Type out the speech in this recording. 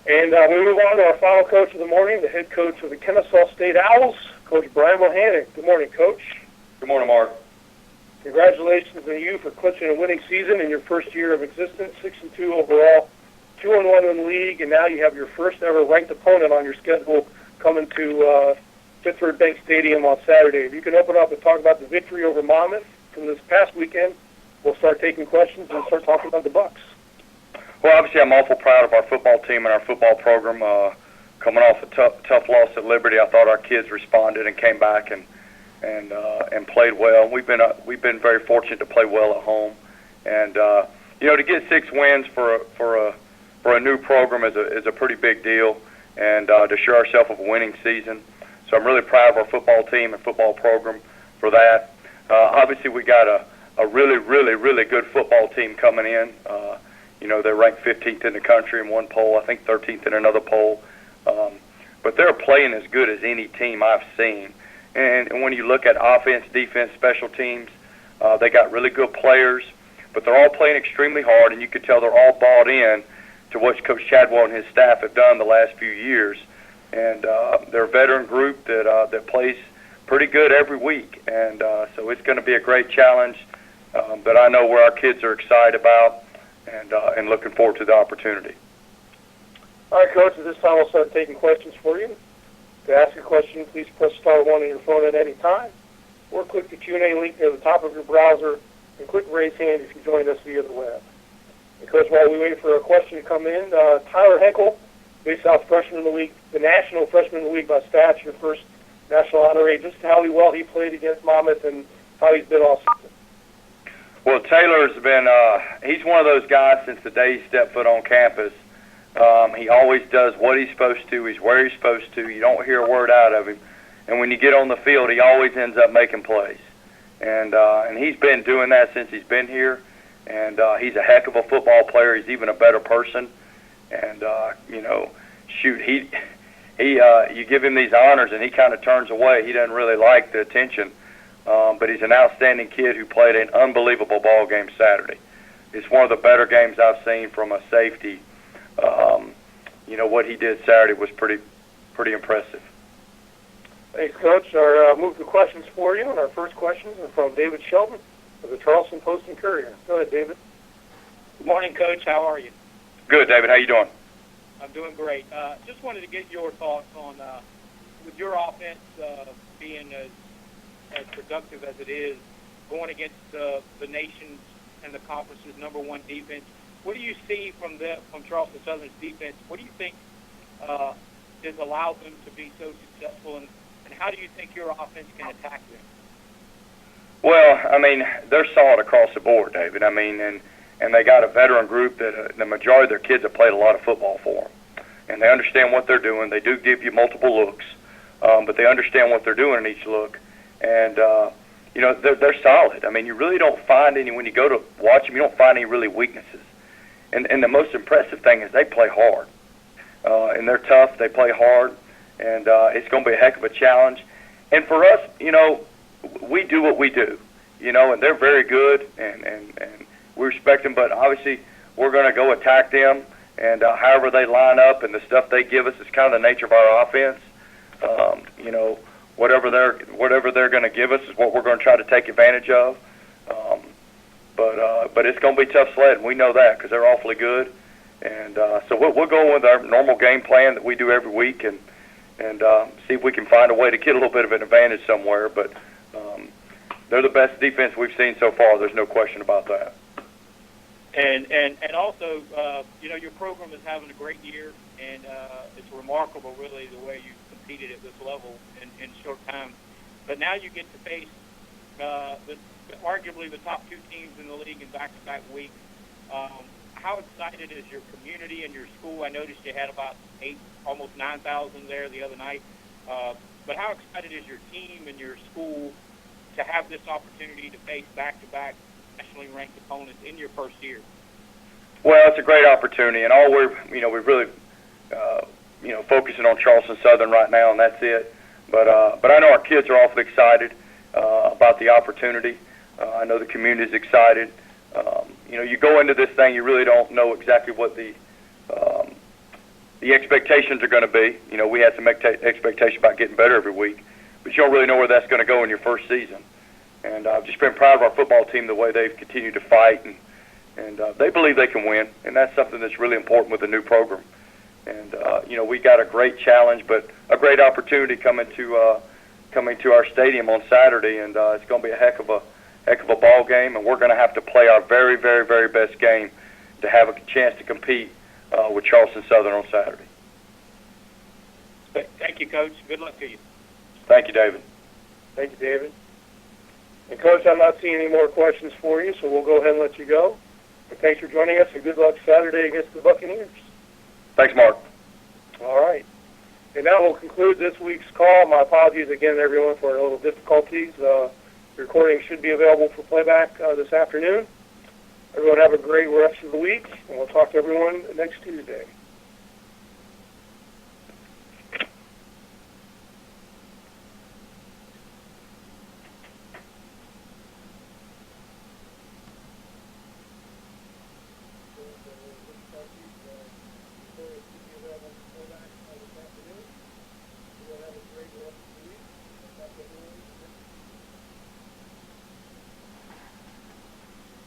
And we move on to our final coach of the morning, the head coach of the Kennesaw State Owls, Coach Brian Bohannon. Good morning, Coach. Good morning, Mark. Congratulations to you for clinching a winning season in your first year of existence, 6-2 overall, 2-1 in the league, and now you have your first ever ranked opponent on your schedule coming to Fifth Third Bank Stadium on Saturday. If you can open up and talk about the victory over Monmouth from this past weekend, we'll start taking questions and start talking about the Bucks. Well, obviously, I'm awful proud of our football team and our football program. Coming off a tough loss at Liberty, I thought our kids responded and came back and played well. We've been very fortunate to play well at home, and to get 6 wins for a new program is a pretty big deal, and to assure ourselves of a winning season. So I'm really proud of our football team and football program for that. Obviously, we got a really good football team coming in. They're ranked 15th in the country in one poll, I think 13th in another poll. But they're playing as good as any team I've seen. And when you look at offense, defense, special teams, they got really good players, but they're all playing extremely hard, and you could tell they're all bought in to what Coach Chadwell and his staff have done the last few years. And they're a veteran group that plays pretty good every week. And so it's going to be a great challenge that I know where our kids are excited about and looking forward to the opportunity. All right, Coach, at this time we'll start taking questions for you. To ask a question, please press *1 on your phone at any time, or click the Q&A link near the top of your browser and click raise hand if you joined us via the web. And Coach, while we wait for a question to come in, Tyler Henkel, Big South Freshman in the League, the National Freshman in the League by stats, your first national honor rate, just how well he played against Monmouth and how he's been all season. Well, Taylor's been, he's one of those guys since the day he stepped foot on campus. He always does what he's supposed to. He's where he's supposed to. You don't hear a word out of him. And when you get on the field, he always ends up making plays. And he's been doing that since he's been here. And he's a heck of a football player. He's even a better person. And, you give him these honors, and he kind of turns away. He doesn't really like the attention. But he's an outstanding kid who played an unbelievable ball game Saturday. It's one of the better games I've seen from a safety. What he did Saturday was pretty impressive. Thanks, Coach. Our move to questions for you, and our first questions are from David Shelton of the Charleston Post and Courier. Go ahead, David. Good morning, Coach. How are you? Good, David. How you doing? I'm doing great. Just wanted to get your thoughts on with your offense being as productive as it is, going against the nation's and the conference's #1 defense. What do you see from Charleston Southern's defense? What do you think has allowed them to be so successful, and how do you think your offense can attack them? Well, I mean, they're solid across the board, David. I mean, and they got a veteran group that the majority of their kids have played a lot of football for them, and they understand what they're doing. They do give you multiple looks, but they understand what they're doing in each look, and they're solid. I mean, you really don't find any when you go to watch them. You don't find any really weaknesses. And the most impressive thing is they play hard. And they're tough. They play hard. And it's going to be a heck of a challenge. And for us, we do what we do, and they're very good, and we respect them. But obviously, we're going to go attack them. And however they line up and the stuff they give us is kind of the nature of our offense. Whatever they're going to give us is what we're going to try to take advantage of. But it's going to be tough sledding. We know that because they're awfully good. And so we'll go with our normal game plan that we do every week and see if we can find a way to get a little bit of an advantage somewhere. But they're the best defense we've seen so far. There's no question about that. And also, your program is having a great year, and it's remarkable, really, the way you competed at this level in short time. But now you get to face arguably the top 2 teams in the league in back-to-back weeks. How excited is your community and your school? I noticed you had about almost 9,000 there the other night. But how excited is your team and your school to have this opportunity to face back-to-back nationally ranked opponents in your first year? Well, it's a great opportunity, and all we're really focusing on Charleston Southern right now, and that's it. But I know our kids are awfully excited about the opportunity. I know the community is excited. You go into this thing, you really don't know exactly what the the expectations are going to be. You know, we had some expectation about getting better every week, but you don't really know where that's going to go in your first season. And I've just been proud of our football team, the way they've continued to fight, and they believe they can win, and that's something that's really important with the new program. And you know, we got a great challenge, but a great opportunity coming to our stadium on Saturday, and it's going to be a heck of a ball game, and we're going to have to play our very, very, very best game to have a chance to compete with Charleston Southern on Saturday. Thank you, Coach. Good luck to you. Thank you, David. Thank you, David. And, Coach, I'm not seeing any more questions for you, so we'll go ahead and let you go. But thanks for joining us, and good luck Saturday against the Buccaneers. Thanks, Mark. All right. And that will conclude this week's call. My apologies again to everyone for a little difficulties. The recording should be available for playback this afternoon. Everyone have a great rest of the week, and we'll talk to everyone next Tuesday.